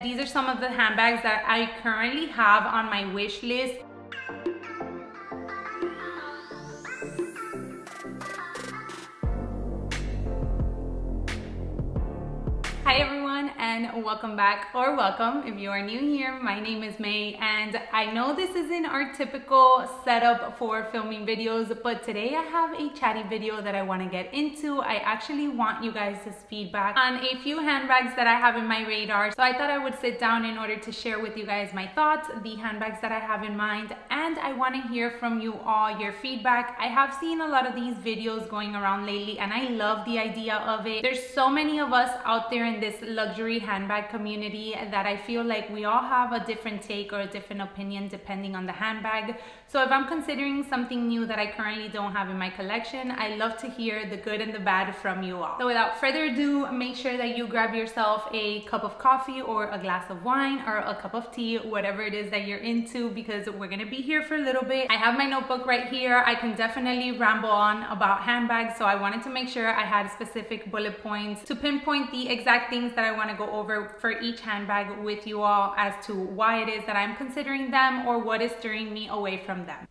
These are some of the handbags that I currently have on my wish list. Hi everyone, and welcome back, or welcome if you are new here. My name is May, and I know this isn't our typical setup for filming videos, but today I have a chatty video that I want to get into. I actually want you guys' feedback on a few handbags that I have in my radar. So I thought I would sit down in order to share with you guys my thoughts, the handbags that I have in mind, and I want to hear from you all your feedback. I have seen a lot of these videos going around lately, and I love the idea of it. There's so many of us out there in this luxury handbag community that I feel like we all have a different take or a different opinion depending on the handbag. So if I'm considering something new that I currently don't have in my collection, I love to hear the good and the bad from you all. So without further ado, make sure that you grab yourself a cup of coffee or a glass of wine or a cup of tea, whatever it is that you're into, because we're gonna be here for a little bit. I have my notebook right here. I can definitely ramble on about handbags, so I wanted to make sure I had specific bullet points to pinpoint the exact things that I want to go over for each handbag with you all as to why it is that I'm considering them or what is steering me away from them.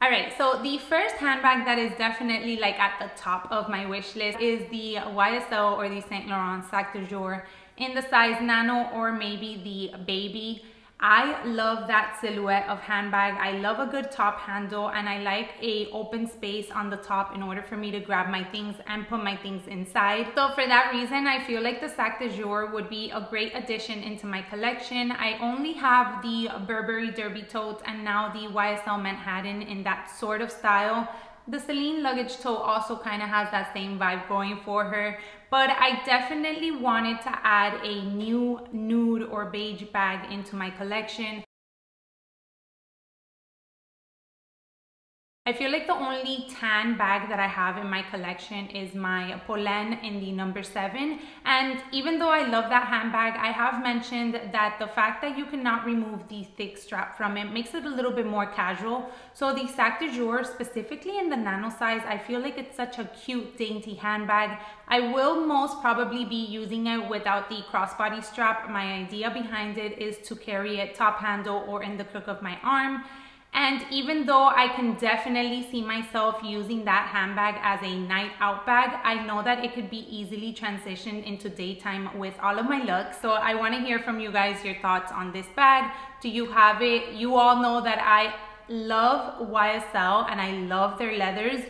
Alright, so the first handbag that is definitely like at the top of my wish list is the YSL or the Saint Laurent Sac De Jour in the size nano or maybe the baby. I love that silhouette of handbag. I love a good top handle, and I like a open space on the top in order for me to grab my things and put my things inside. So for that reason, I feel like the Sac De Jour would be a great addition into my collection. I only have the Burberry Derby Tote and now the YSL Manhattan in that sort of style. The Celine luggage tote also kind of has that same vibe going for her, but I definitely wanted to add a new nude or beige bag into my collection. I feel like the only tan bag that I have in my collection is my Polène in the number 7, and even though I love that handbag, I have mentioned that the fact that you cannot remove the thick strap from it makes it a little bit more casual. So the Sac De Jour, specifically in the nano size, I feel like it's such a cute, dainty handbag. I will most probably be using it without the crossbody strap. My idea behind it is to carry it top handle or in the crook of my arm. And even though I can definitely see myself using that handbag as a night out bag, I know that it could be easily transitioned into daytime with all of my looks. So I want to hear from you guys your thoughts on this bag. Do you have it? You all know that I love YSL and I love their leathers.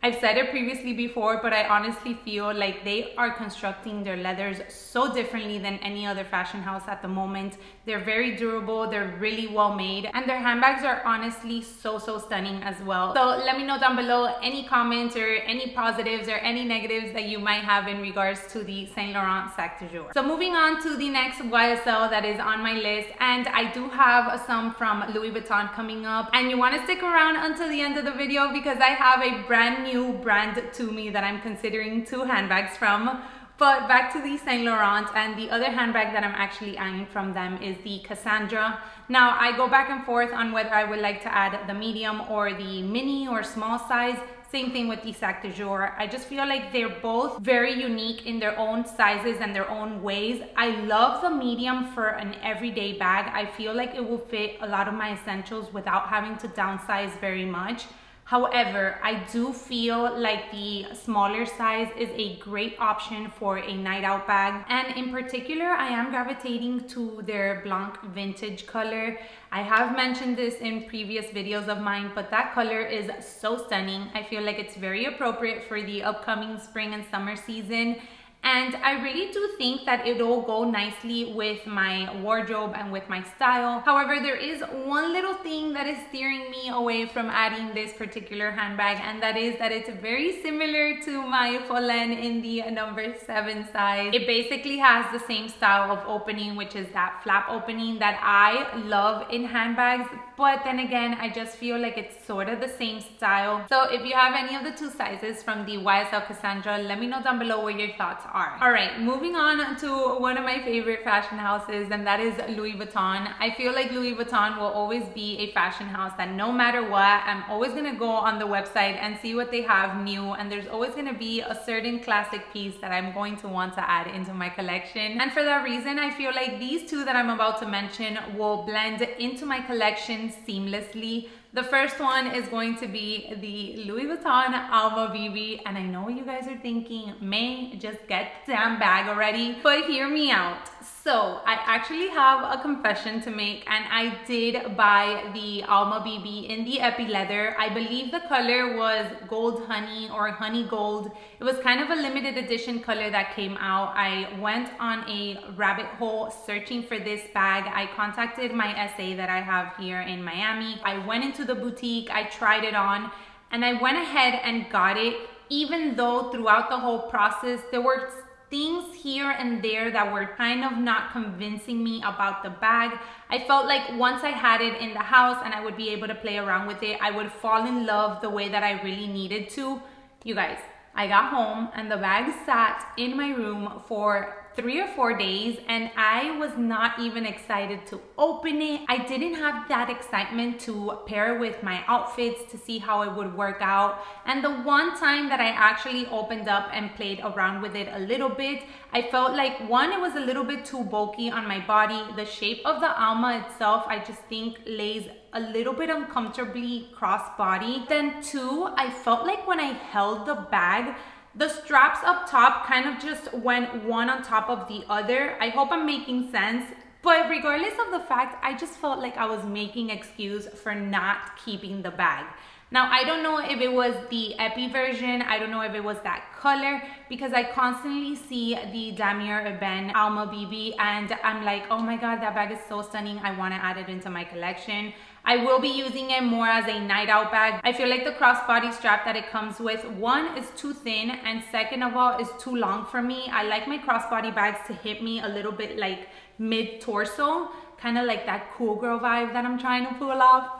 I've said it previously before, but I honestly feel like they are constructing their leathers so differently than any other fashion house at the moment. They're very durable, they're really well made, and their handbags are honestly so stunning as well. So let me know down below any comments or any positives or any negatives that you might have in regards to the Saint Laurent Sac De Jour. So moving on to the next YSL that is on my list, and I do have some from Louis Vuitton coming up, and you want to stick around until the end of the video because I have a brand new brand to me that I'm considering 2 handbags from. But back to the Saint Laurent, and the other handbag that I'm actually eyeing from them is the Cassandra. Now I go back and forth on whether I would like to add the medium or the mini or small size. Same thing with the Sac De Jour. I just feel like they're both very unique in their own sizes and their own ways. I love the medium for an everyday bag. I feel like it will fit a lot of my essentials without having to downsize very much. However, I do feel like the smaller size is a great option for a night out bag. And in particular, I am gravitating to their Blanc vintage color. I have mentioned this in previous videos of mine, but that color is so stunning. I feel like it's very appropriate for the upcoming spring and summer season. And I really do think that it'll go nicely with my wardrobe and with my style. However, there is one little thing that is steering me away from adding this particular handbag, and that is that it's very similar to my Polène in the number 7 size. It basically has the same style of opening, which is that flap opening that I love in handbags. But then again, I just feel like it's sort of the same style. So if you have any of the 2 sizes from the YSL Cassandra, let me know down below what your thoughts are. All right, moving on to one of my favorite fashion houses, and that is Louis Vuitton. I feel like Louis Vuitton will always be a fashion house that no matter what, I'm always gonna go on the website and see what they have new, and there's always gonna be a certain classic piece that I'm going to want to add into my collection. And for that reason, I feel like these two that I'm about to mention will blend into my collection seamlessly. The first one is going to be the Louis Vuitton Alma BB, and I know what you guys are thinking, May, just get the damn bag already, but hear me out. So I actually have a confession to make, and I did buy the Alma BB in the epi leather. I believe the color was gold honey or honey gold. It was kind of a limited edition color that came out. I went on a rabbit hole searching for this bag. I contacted my SA that I have here in Miami. I went into the boutique, I tried it on, and I went ahead and got it, even though throughout the whole process there were things here and there that were kind of not convincing me about the bag. I felt like once I had it in the house and I would be able to play around with it, I would fall in love the way that I really needed to. You guys, I got home and the bag sat in my room for 3 or 4 days, and I was not even excited to open it. I didn't have that excitement to pair it with my outfits to see how it would work out. And the one time that I actually opened up and played around with it a little bit, I felt like, one, it was a little bit too bulky on my body. The shape of the Alma itself, I just think lays a little bit uncomfortably crossbody. Then two, I felt like when I held the bag, the straps up top kind of just went one on top of the other. I hope I'm making sense. But regardless of the fact, I just felt like I was making excuse for not keeping the bag. Now, I don't know if it was the epi version, I don't know if it was that color, because I constantly see the Damier Ebene Alma BB and I'm like, oh my god, that bag is so stunning, I want to add it into my collection. I will be using it more as a night out bag. I feel like the crossbody strap that it comes with, one, is too thin, and second of all, is too long for me. I like my crossbody bags to hit me a little bit like mid-torso, kind of like that cool girl vibe that I'm trying to pull off.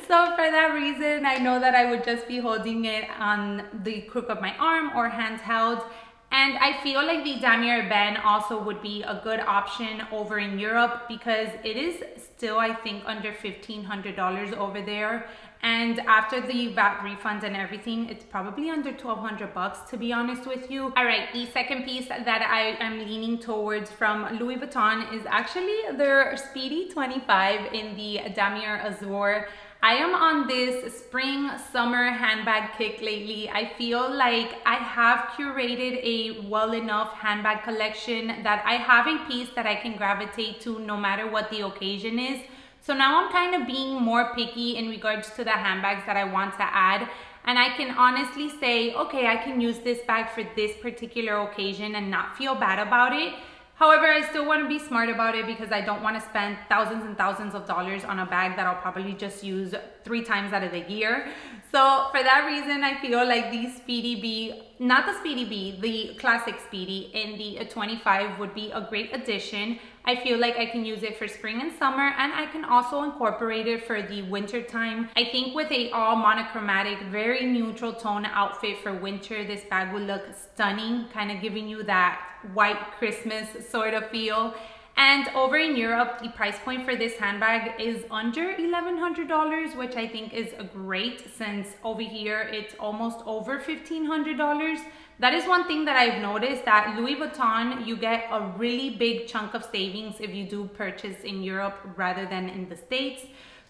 So for that reason, I know that I would just be holding it on the crook of my arm or handheld. And I feel like the Damier Ebene also would be a good option over in Europe, because it is still, I think, under $1,500 over there. And after the VAT refund and everything, it's probably under 1,200 bucks, to be honest with you. All right, the second piece that I am leaning towards from Louis Vuitton is actually their Speedy 25 in the Damier Azur. I am on this spring summer handbag kick lately. I feel like I have curated a well enough handbag collection that I have a piece that I can gravitate to no matter what the occasion is. So now I'm kind of being more picky in regards to the handbags that I want to add. And I can honestly say, okay, I can use this bag for this particular occasion and not feel bad about it. However, I still want to be smart about it, because I don't want to spend thousands and thousands of dollars on a bag that I'll probably just use 3 times out of the year. So for that reason, I feel like the Speedy B, not the Speedy B, the classic Speedy in the 25 would be a great addition. I feel like I can use it for spring and summer, and I can also incorporate it for the winter time. I think with a all monochromatic, very neutral tone outfit for winter, this bag would look stunning, kind of giving you that white Christmas sort of feel. And over in Europe, the price point for this handbag is under $1,100, which I think is great, since over here it's almost over $1,500. That is one thing that I've noticed, that Louis Vuitton, you get a really big chunk of savings if you do purchase in Europe rather than in the States.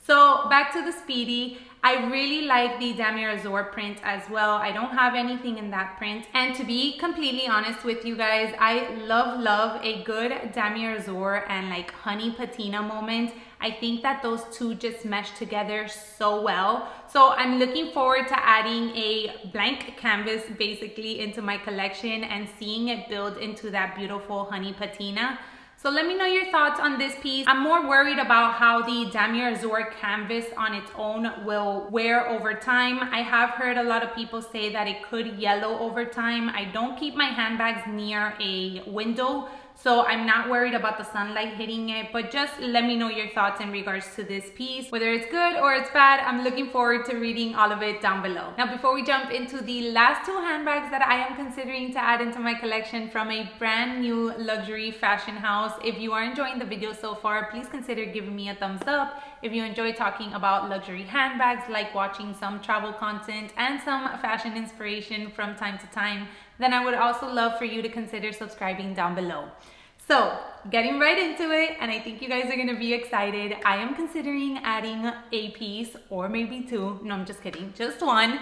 So back to the Speedy, I really like the Damier Azur print as well. I don't have anything in that print. And to be completely honest with you guys, I love a good Damier Azur and like honey patina moment. I think that those two just mesh together so well. So I'm looking forward to adding a blank canvas basically into my collection and seeing it build into that beautiful honey patina. So let me know your thoughts on this piece. I'm more worried about how the Damier Azur canvas on its own will wear over time. I have heard a lot of people say that it could yellow over time. I don't keep my handbags near a window, so I'm not worried about the sunlight hitting it, but just let me know your thoughts in regards to this piece, whether it's good or it's bad. I'm looking forward to reading all of it down below. Now, before we jump into the last 2 handbags that I am considering to add into my collection from a brand new luxury fashion house, if you are enjoying the video so far, please consider giving me a thumbs up. If you enjoy talking about luxury handbags, like watching some travel content and some fashion inspiration from time to time, then I would also love for you to consider subscribing down below. So, getting right into it, and I think you guys are gonna be excited. I am considering adding a piece, or maybe 2, no, I'm just kidding, just 1,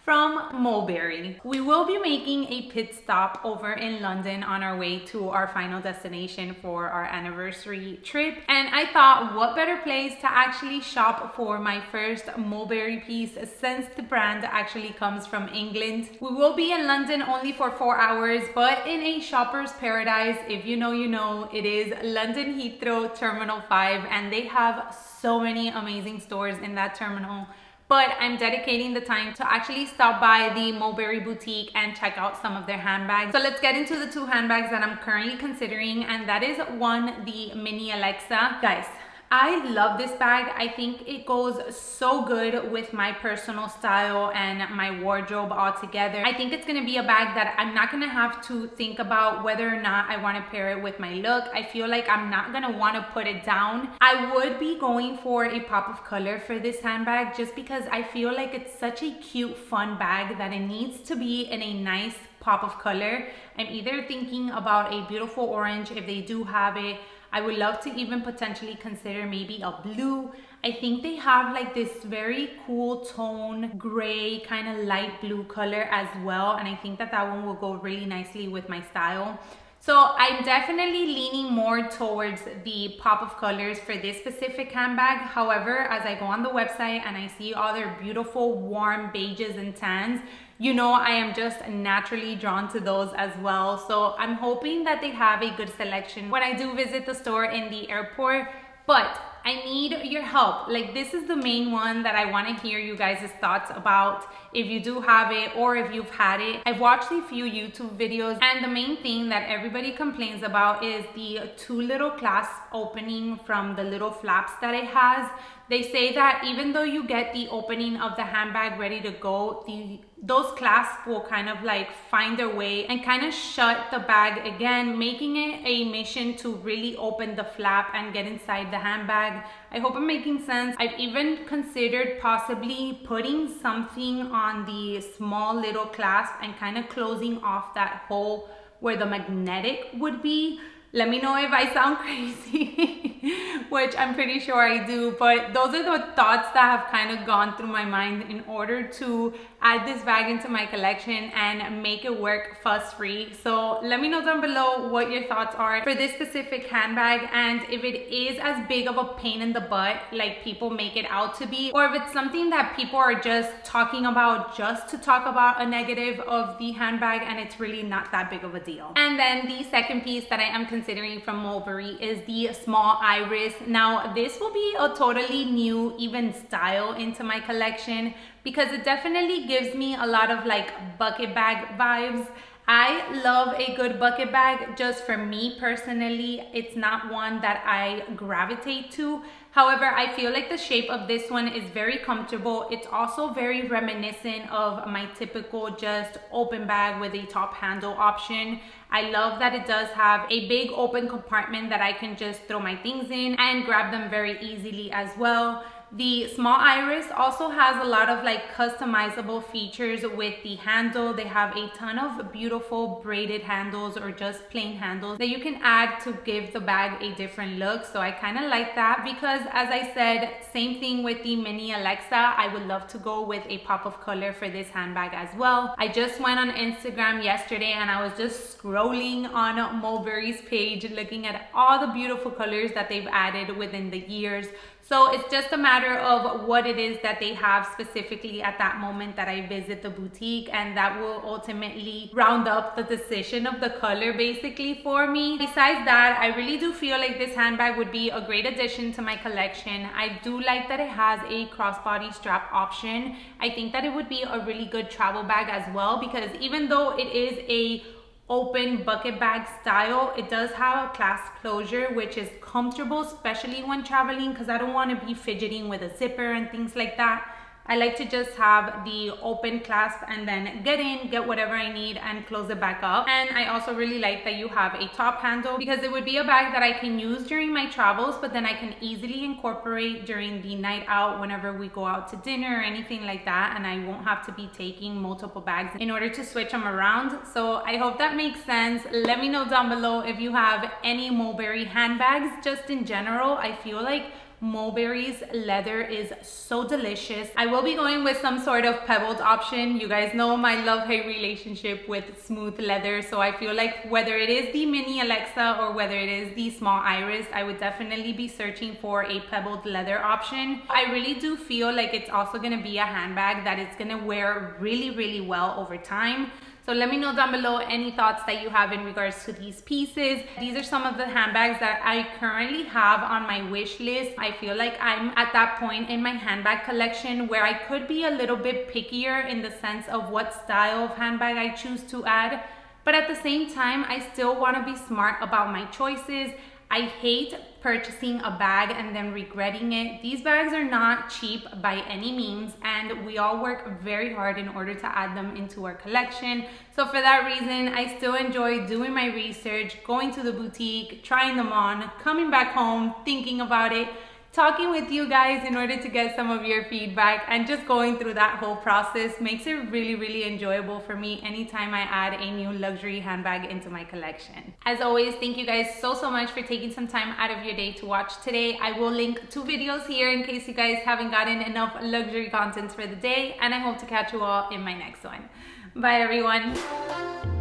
from Mulberry. We will be making a pit stop over in London on our way to our final destination for our anniversary trip. And I thought, what better place to actually shop for my first Mulberry piece, since the brand actually comes from England. We will be in London only for 4 hours, but in a shopper's paradise. If you know, you know. It is London Heathrow Terminal 5, and they have so many amazing stores in that terminal. But I'm dedicating the time to actually stop by the Mulberry boutique and check out some of their handbags. So let's get into the 2 handbags that I'm currently considering, and that is 1, the Mini Alexa. Guys, I love this bag. I think it goes so good with my personal style and my wardrobe all together. I think it's gonna be a bag that I'm not gonna have to think about whether or not I wanna pair it with my look. I feel like I'm not gonna wanna put it down. I would be going for a pop of color for this handbag, just because I feel like it's such a cute, fun bag that it needs to be in a nice pop of color. I'm either thinking about a beautiful orange, if they do have it. I would love to even potentially consider maybe a blue. I think they have like this very cool tone, gray, kind of light blue color as well. And I think that that one will go really nicely with my style. So I'm definitely leaning more towards the pop of colors for this specific handbag. However, as I go on the website and I see all their beautiful warm beiges and tans, you know, I am just naturally drawn to those as well. So I'm hoping that they have a good selection when I do visit the store in the airport. But I need your help. Like, this is the main one that I want to hear you guys' thoughts about, if you do have it or if you've had it. I've watched a few YouTube videos, and the main thing that everybody complains about is the 2 little clasp opening from the little flaps that it has. They say that even though you get the opening of the handbag ready to go, those clasps will kind of like find their way and kind of shut the bag again, making it a mission to really open the flap and get inside the handbag. I hope I'm making sense. I've even considered possibly putting something on the small little clasp and kind of closing off that hole where the magnetic would be. Let me know if I sound crazy, which I'm pretty sure I do, but those are the thoughts that have kind of gone through my mind in order to add this bag into my collection and make it work fuss-free. So let me know down below what your thoughts are for this specific handbag, and if it is as big of a pain in the butt like people make it out to be, or if it's something that people are just talking about just to talk about a negative of the handbag and it's really not that big of a deal. And then the second piece that I am considering from Mulberry is the small iris. Now, this will be a totally new, even style into my collection, because it definitely gives me a lot of like bucket bag vibes. I love a good bucket bag. Just for me personally, it's not one that I gravitate to. However, I feel like the shape of this one is very comfortable. It's also very reminiscent of my typical just open bag with a top handle option. I love that it does have a big open compartment that I can just throw my things in and grab them very easily as well. The small iris also has a lot of like customizable features with the handle. They have a ton of beautiful braided handles or just plain handles that you can add to give the bag a different look. So I kind of like that, because as I said, same thing with the Mini Alexa, I would love to go with a pop of color for this handbag as well. I just went on Instagram yesterday and I was just scrolling on Mulberry's page looking at all the beautiful colors that they've added within the years. So it's just a matter of what it is that they have specifically at that moment that I visit the boutique, and that will ultimately round up the decision of the color basically for me. Besides that, I really do feel like this handbag would be a great addition to my collection. I do like that it has a crossbody strap option. I think that it would be a really good travel bag as well, because even though it is a open bucket bag style. It does have a clasp closure, which is comfortable, especially when traveling, because I don't want to be fidgeting with a zipper and things like that. I like to just have the open clasp and then get in, get whatever I need and close it back up. And I also really like that you have a top handle, because it would be a bag that I can use during my travels, but then I can easily incorporate during the night out whenever we go out to dinner or anything like that, and I won't have to be taking multiple bags in order to switch them around. So I hope that makes sense. Let me know down below if you have any Mulberry handbags. Just in general, I feel like Mulberry's leather is so delicious. I will be going with some sort of pebbled option. You guys know my love-hate relationship with smooth leather, so I feel like whether it is the mini Alexa or whether it is the small Iris, I would definitely be searching for a pebbled leather option. I really do feel like it's also going to be a handbag that it's going to wear really, really well over time. So let me know down below any thoughts that you have in regards to these pieces. These are some of the handbags that I currently have on my wish list. I feel like I'm at that point in my handbag collection where I could be a little bit pickier in the sense of what style of handbag I choose to add. But at the same time, I still want to be smart about my choices. I hate purchasing a bag and then regretting it. These bags are not cheap by any means, and we all work very hard in order to add them into our collection. So for that reason, I still enjoy doing my research, going to the boutique, trying them on, coming back home, thinking about it, talking with you guys in order to get some of your feedback, and just going through that whole process makes it really, really enjoyable for me anytime I add a new luxury handbag into my collection. As always, thank you guys so much for taking some time out of your day to watch today. I will link 2 videos here in case you guys haven't gotten enough luxury content for the day, and I hope to catch you all in my next one. Bye everyone.